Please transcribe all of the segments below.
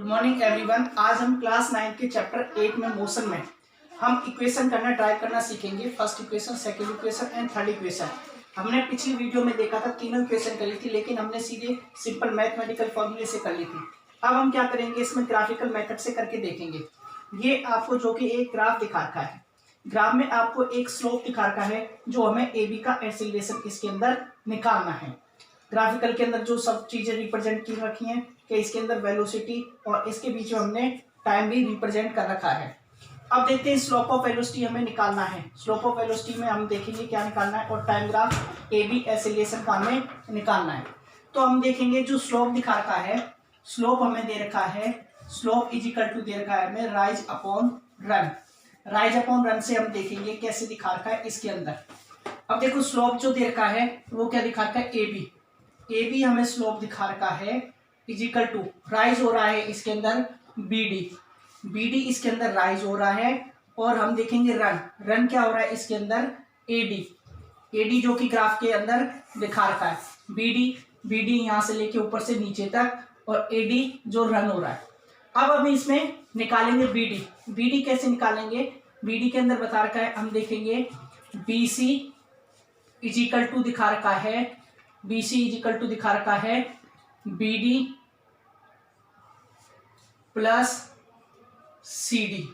Morning everyone. आज हम class 9 के चैप्टर 8 में मोशन में हम इक्वेशन करना ड्राइव करना सीखेंगे। First equation, second equation and third equation. हमने पिछली वीडियो में देखा था, तीनों इक्वेशन करी थी, लेकिन हमने सीधे सिंपल मैथमेटिकल फॉर्मूले से कर ली थी। अब हम क्या करेंगे, इसमें ग्राफिकल मेथड से करके देखेंगे। ये आपको जो कि एक ग्राफ दिखा रखा है, ग्राफ में आपको एक स्लोप दिखा रखा है जो हमें ए बी का एक्सीलरेशन इसके अंदर निकालना है। ग्राफिकल के अंदर जो सब चीजें रिप्रेजेंट की रखी हैं कि इसके अंदर वेलोसिटी और इसके बीच में हमने टाइम भी रिप्रेजेंट कर रखा है। अब देखते हैं स्लोप ऑफ वेलोसिटी हमें निकालना है। स्लोप ऑफ वेलोसिटी में हम देखेंगे क्या निकालना है और time graph A B acceleration का हमें निकालना है। तो हम देखेंगे जो स्लोप दिखा रखा है, स्लोप हमें दे रखा है, स्लोप इज इक्वल टू दे रखा है हमें rise upon run. Rise upon run से हम देखेंगे कैसे दिखा रखा है इसके अंदर। अब देखो स्लोप जो दे रखा है वो क्या दिखा रखा है, ए बी। ए बी हमें स्लोप दिखा रखा है इज इक्वल टू राइज हो रहा है इसके अंदर बी डी। बी डी इसके अंदर राइज हो रहा है और हम देखेंगे रन। रन क्या हो रहा है इसके अंदर ए डी। ए डी जो कि ग्राफ के अंदर दिखा रखा है बी डी। बी डी यहाँ से लेके ऊपर से नीचे तक और ए डी जो रन हो रहा है। अब हम इसमें निकालेंगे बी डी। बी डी कैसे निकालेंगे, बी डी के अंदर बता रखा है, हम देखेंगे B C is equal to दिखा रखा है, B C is equal to दिखा रखा है B D plus C D.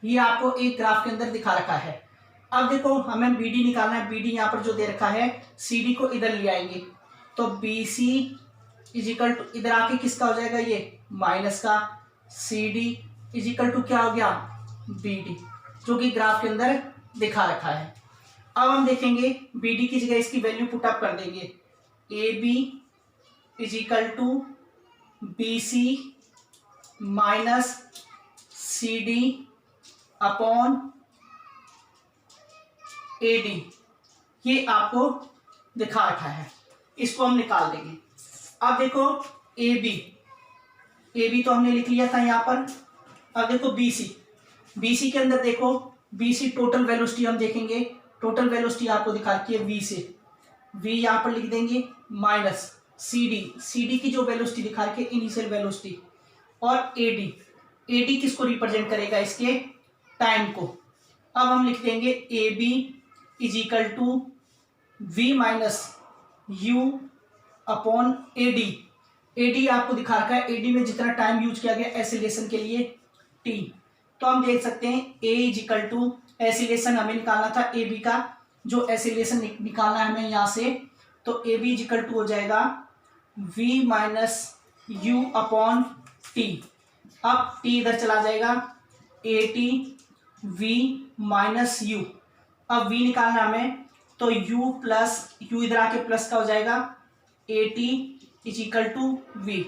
ये आपको एक ग्राफ के अंदर दिखा रखा है। अब देखो हमें बी डी निकालना है। बी डी यहाँ पर जो दे रखा है, सी डी को इधर ले आएंगे तो B C is equal to इधर आके किसका हो जाएगा, ये माइनस का। C D is equal to क्या हो गया, बी डी, जो कि ग्राफ के अंदर दिखा रखा है। अब हम देखेंगे बी डी की जगह इसकी वैल्यू पुट अप कर देंगे। A B is equal to B C minus C D upon A D. ये आपको दिखा रखा है, इसको हम निकाल देंगे। अब देखो ए बी तो हमने लिख लिया था यहाँ पर। अब देखो बी सी के अंदर देखो बी सी टोटल वेलोसिटी हम देखेंगे। टोटल वेलोसिटी आपको दिखा रखी है वी से, वी यहाँ पर लिख देंगे माइनस सी डी की जो वेलोसिटी दिखा रखी है इनिशियल वेलोसिटी, और ए डी किसको रिप्रेजेंट करेगा, इसके टाइम को। अब हम लिख देंगे A B is equal to V minus U upon A D. A D आपको दिखा रखा है, ए डी में जितना टाइम यूज किया गया एक्सीलरेशन के लिए टी। तो हम देख सकते हैं ए इज इक्वल टू एक्सीलरेशन हमें निकालना था ए बी का, जो एक्सीलरेशन निकालना है हमें यहाँ से, तो A B is equal to हो जाएगा V minus U upon T. अब टी इधर चला जाएगा, A T V minus U. अब वी निकालना हमें तो यू प्लस यू इधर आके प्लस का हो जाएगा, A T is equal to V.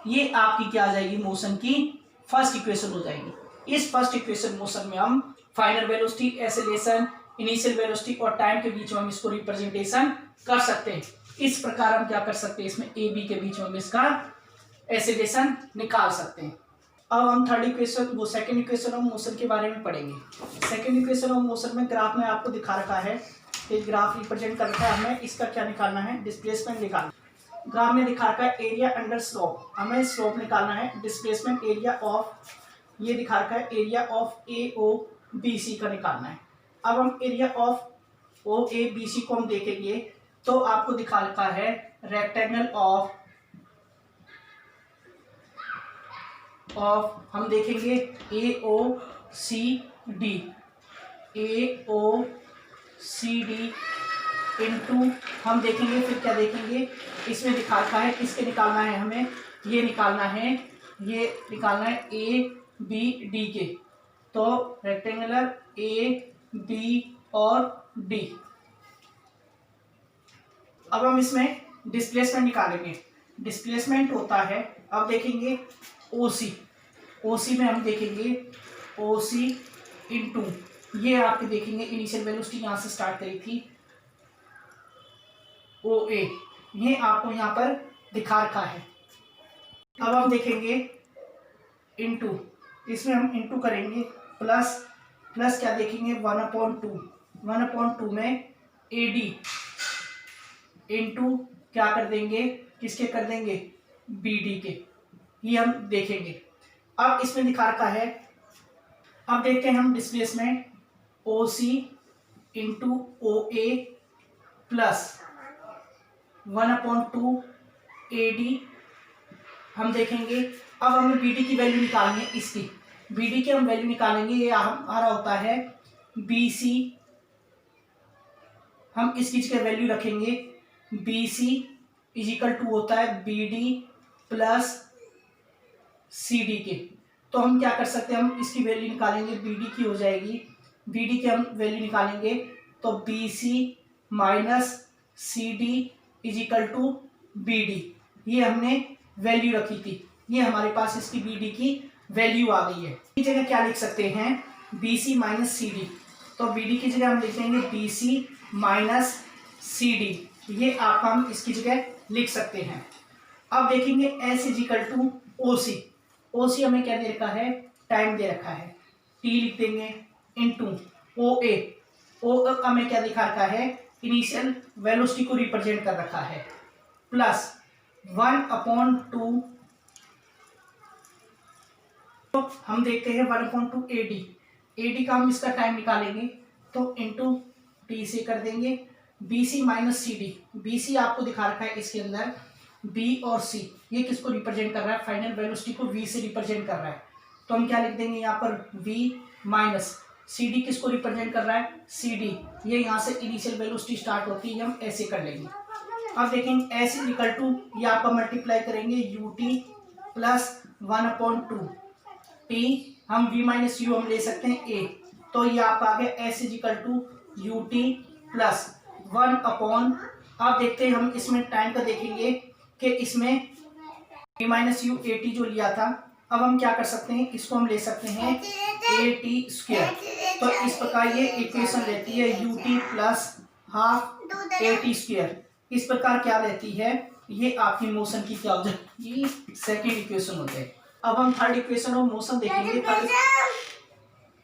ये आपकी क्या आ जाएगी, मोशन की फर्स्ट इक्वेशन हो जाएगी। इस फर्स्ट इक्वेशन मोशन में हम final velocity, acceleration, initial velocity और टाइम के बीच में हम इसको रिप्रेजेंटेशन कर सकते हैं। इस प्रकार हम क्या कर सकते हैं, इसमें ए बी के बीच में हम इसका एक्सीलरेशन निकाल सकते हैं। अब हम थर्ड इक्वेशन, वो सेकंड इक्वेशन ऑफ मोशन के बारे में पढ़ेंगे। सेकंड इक्वेशन ऑफ मोशन में ग्राफ में आपको दिखा रखा है, एक ग्राफ रिप्रेजेंट कर रखा है, हमें इसका क्या निकालना है, डिस्प्लेसमेंट निकालना। ग्राफ में दिखा रखा है एरिया अंडर स्लोप, हमें स्लोप निकालना है। डिस्प्लेसमेंट एरिया ऑफ, ये दिखा रखा है area of A O B C का निकालना है। अब हम area of O A B C को हम देखेंगे तो आपको दिखा रखा है रेक्टेंगल ऑफ हम देखेंगे ए ओ सी डी, ए ओ सी डी इनटू हम देखेंगे, फिर क्या देखेंगे, इसमें दिखा रखा है इसके निकालना है हमें, ये निकालना है, ये निकालना है ए बी डी के। तो रेक्टेंगुलर ए बी और डी। अब हम इसमें डिस्प्लेसमेंट निकालेंगे। डिस्प्लेसमेंट होता है, अब देखेंगे ओसी। ओसी में हम देखेंगे ओसी इनटू, ये आपके देखेंगे इनिशियल वेलोसिटी यहाँ से स्टार्ट करी थी ओ ए, ये आपको यहाँ पर दिखा रखा है। अब हम देखेंगे इनटू, इसमें हम इनटू करेंगे प्लस क्या देखेंगे 1/2 में ए डी इनटू क्या कर देंगे, किसके कर देंगे, बी डी के। ये हम देखेंगे। अब इसमें दिखा रखा है, अब देखते हैं हम displacement O C into O A plus 1/2 A D. हम देखेंगे अब हमें बी डी की वैल्यू निकालनी है। इसकी बी डी की हम वैल्यू निकालेंगे, ये हमारा होता है बी सी। हम इसकी जगह वैल्यू रखेंगे B C is equal to होता है B D plus C D के। तो हम क्या कर सकते हैं, हम इसकी वैल्यू निकालेंगे, बी डी की हो जाएगी, बी डी की हम वैल्यू निकालेंगे तो B C minus C D is equal to B D. ये हमने वैल्यू रखी थी, ये हमारे पास इसकी बी डी की वैल्यू आ गई है। इस जगह क्या लिख सकते हैं, B C minus C D. तो बी डी की जगह हम लिख देंगे B C minus C D. ये आप हम इसकी जगह लिख सकते हैं। अब देखेंगे S is equal to O C. O C हमें क्या दे रखा है, टाइम दे रखा है, टी लिख देंगे इनटू ओ ए। ओ हमें क्या दिखा रखा है, इनिशियल वेलोसिटी को रिप्रेजेंट कर रखा है, प्लस 1/2। तो हम देखते हैं 1/2 ए डी। ए डी का हम इसका टाइम निकालेंगे तो इनटू टी से कर देंगे, B C minus C D. B C आपको दिखा रखा है इसके अंदर, बी और सी ये किसको रिप्रेजेंट कर रहा है, फाइनल वेलोसिटी को वी से रिप्रेजेंट कर रहा है। तो हम क्या लिख देंगे यहाँ पर, वी माइनस सी डी किसको रिप्रेजेंट कर रहा है, सी डी। ये यहाँ से इनिशियल वेलोसिटी स्टार्ट होती है, हम ऐसे कर लेंगे। अब देखेंगे एस इज इक्वल टू, ये आपका मल्टीप्लाई करेंगे यू टी प्लस 1/2 टी। हम वी माइनस यू हम ले सकते हैं ए। तो ये आपका आ गया S is equal to U T plus 1/। अब देखते हैं हम इसमें टाइम का देखेंगे कि इसमें V minus U A T जो लिया था, अब हम क्या कर सकते हैं, इसको हम ले सकते हैं ए टी स्क्वायर। तो इस प्रकार ये इक्वेशन रहती है you T plus half A T square. इस प्रकार क्या रहती है, ये आपकी मोशन की क्या हो जाएगी, सेकेंड इक्वेशन हो जाएगी। अब हम थर्ड इक्वेशन ऑफ मोशन देखेंगे।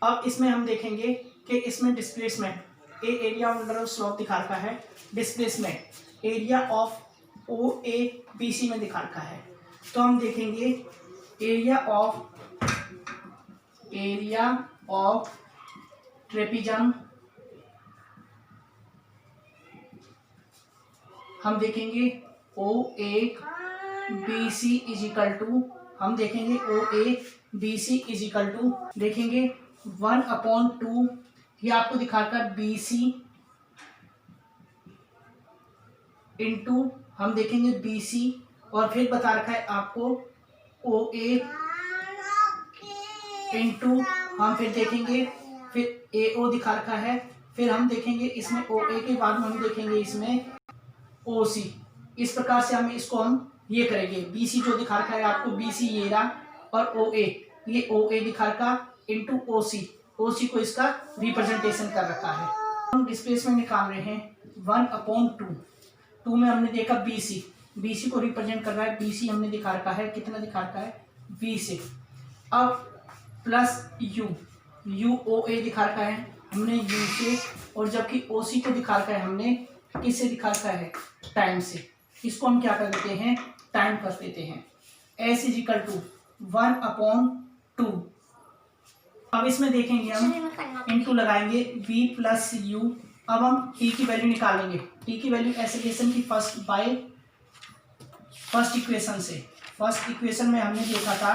अब इसमें हम देखेंगे कि इसमें displacement a area under slope दिखा रखा है, displacement area of O A B C में दिखा रखा है। तो हम देखेंगे एरिया ऑफ ट्रेपिजम, हम देखेंगे O A B C is equal to, हम देखेंगे O A B C is equal to देखेंगे 1/2, ये आपको दिखाकर बी सी इंटू हम देखेंगे बी सी, और फिर बता रखा है आपको ओ ए इंटू हम फिर देखेंगे, फिर ए ओ दिखा रखा है, फिर हम देखेंगे इसमें ओ ए के बाद में हम देखेंगे इसमें ओ सी। इस प्रकार से हमें इसको हम ये करेंगे, बी सी जो दिखा रखा है आपको बी सी ये रहा, और ओ ए ये ओ ए दिखा रखा इंटू ओ सी को इसका रिप्रेजेंटेशन कर रखा है। हम डिस्प्लेसमेंट निकाल रहे हैं 1/2 में हमने देखा बी सी को रिप्रेजेंट कर रहा है, बी सी हमने दिखा रखा है, कितना दिखा रखा है वी से। अब प्लस यू ओ ए दिखा रखा है हमने यू से, और जबकि ओ सी को दिखा रखा है हमने किससे दिखा रखा है, टाइम से। इसको हम क्या कर देते हैं, टाइम कर देते हैं, एस इज इक्वल टू 1/2। अब इसमें देखेंगे हम इनटू लगाएंगे v प्लस यू। अब हम t की वैल्यू निकालेंगे, t की वैल्यू एसेलेरेशन की फर्स्ट इक्वेशन से। फर्स्ट इक्वेशन में हमने देखा था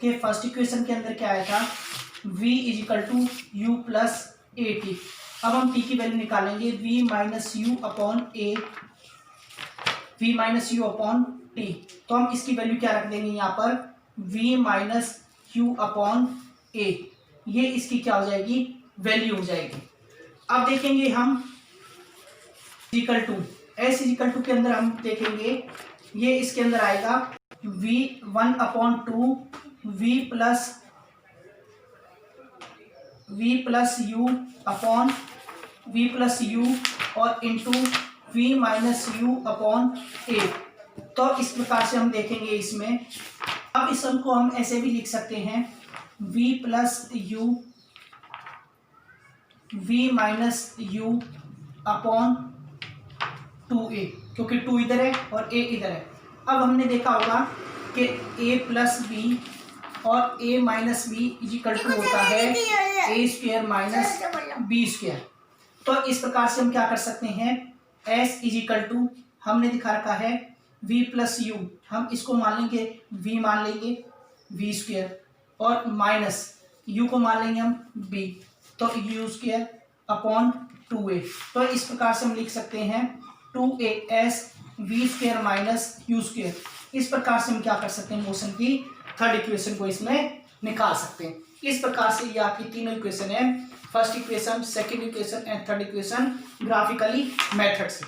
कि फर्स्ट इक्वेशन के अंदर क्या आया था, v is equal to U plus A T. अब हम t की वैल्यू निकालेंगे v minus U upon T. तो हम इसकी वैल्यू क्या रख देंगे यहाँ पर, v माइनस यू अपॉन ए। ये इसकी क्या हो जाएगी, वैल्यू हो जाएगी। अब देखेंगे हम equal to S equal to के अंदर हम देखेंगे ये इसके अंदर आएगा v 1/2 v प्लस यू और into v minus U upon A. तो इस प्रकार से हम देखेंगे इसमें। अब इस को हम ऐसे भी लिख सकते हैं v plus you v minus U upon 2a, क्योंकि 2 इधर है और a इधर है। अब हमने देखा होगा कि a प्लस बी और a minus B is equal to होता है A square minus B square. तो इस प्रकार से हम क्या कर सकते हैं, s इज इक्वल टू हमने दिखा रखा है v प्लस यू, हम इसको मान लेंगे v मान लेंगे v स्क्वायर और माइनस u को मान लेंगे हम b, तो यू स्क्वायर अपॉन 2a। तो इस प्रकार से हम लिख सकते हैं 2as v square minus you square. इस प्रकार से हम क्या कर सकते हैं, मोशन की थर्ड इक्वेशन को इसमें निकाल सकते हैं। इस प्रकार से ये आपकी तीनों इक्वेशन है, first equation, second equation and third equation graphically method से।